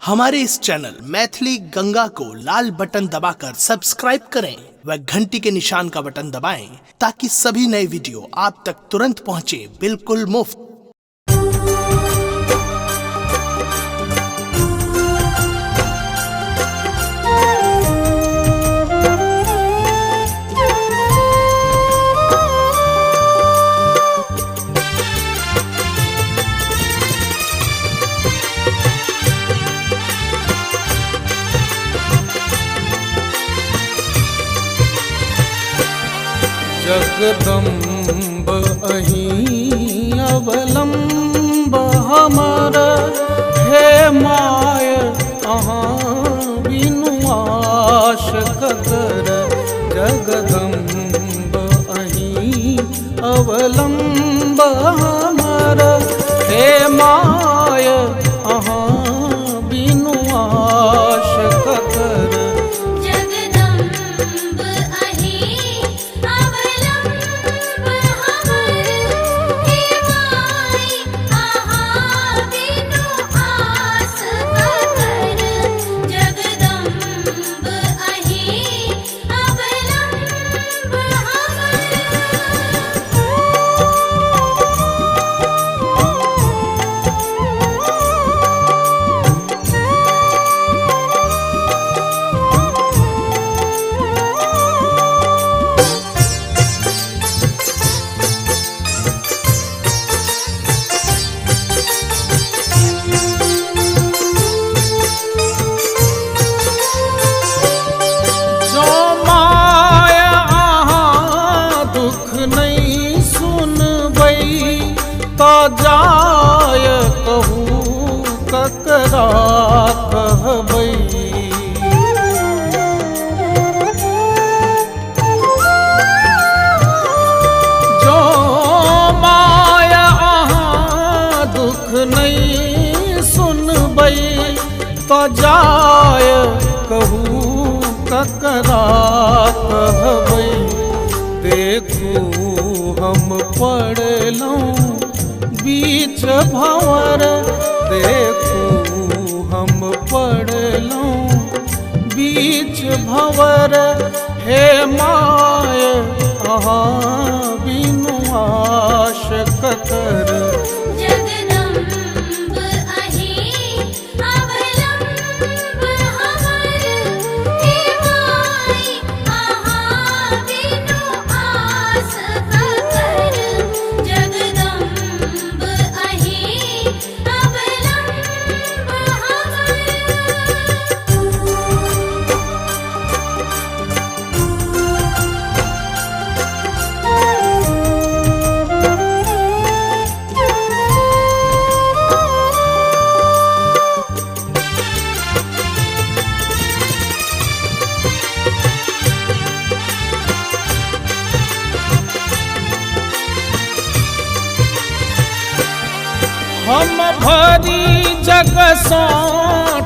हमारे इस चैनल मैथिली गंगा को लाल बटन दबाकर सब्सक्राइब करें व घंटी के निशान का बटन दबाएं ताकि सभी नए वीडियो आप तक तुरंत पहुंचे बिल्कुल मुफ्त। जगदम्ब अहीं अवलंब हमर, हे माय अहाँ बिनु आश ककर। जगदम्ब अहीं अवलंब हमर, हे माय अहाँ बिनु आश ककर। जाय कहू ककरा कहबै, जो माया अहाँ दुख नहीं सुनबै तो जाय कहू ककरा कहबै। देखू हम पड़लौं बीच भंवर, देखू हम पड़लौं बीच भंवर। हे माय अहाँ बिनु आश ककर। हम भरी जग सँ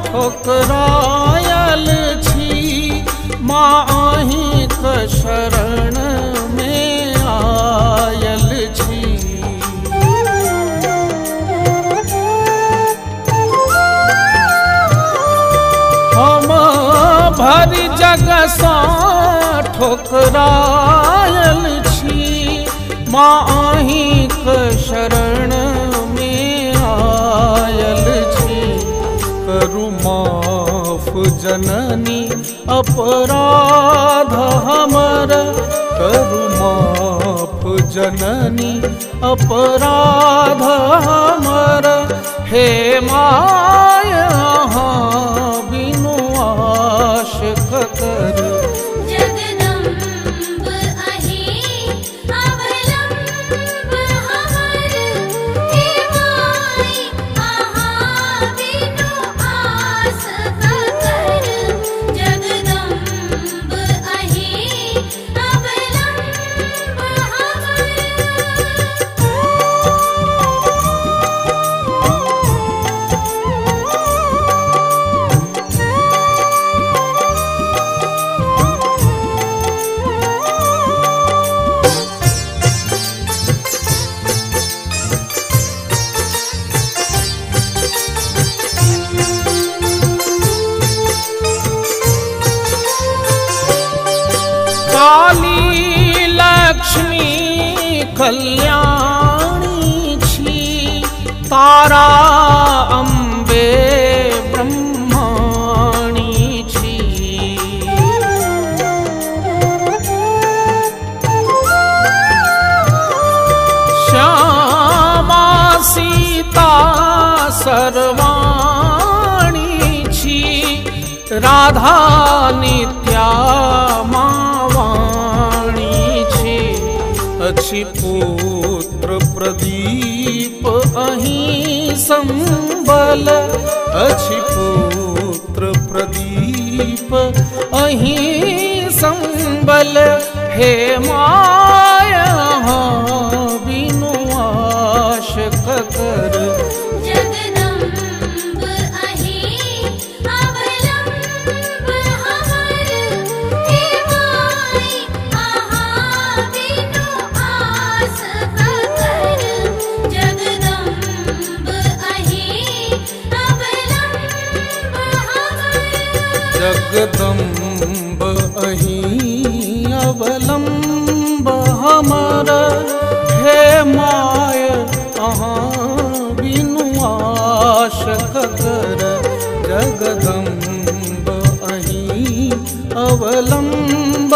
ठोकरायल छी, माँ अहींक शरण में आयल छी। हम भरी जग सँ ठोकरायल छी, माँ अहींक शरण आयल छी। करु माफ जननी अपराध हमर, करु माफ जननी अपराध हमर। हे माय अहाँ बिनु आश ककर। तारा अम्बे ब्रह्माणी छी। श्यामा सीता सर्वाणी छी, राधा नित्या मावाणी छी। अछि पुत्र प्रदीप अहीं संबल, अछि पुत्र प्रदीप अहीं संबल। हे माया बिनु आश ककर, जगदम्ब अहीं अवलंब हमर। हे माई अहाँ बिनु आस ककर, जगदम्ब अहीं अवलंब हमर। जगदम्ब अहीं अवलंब हमर। हे माय अहाँ बिनु आश ककर, जगदम्ब अहीं अवलंब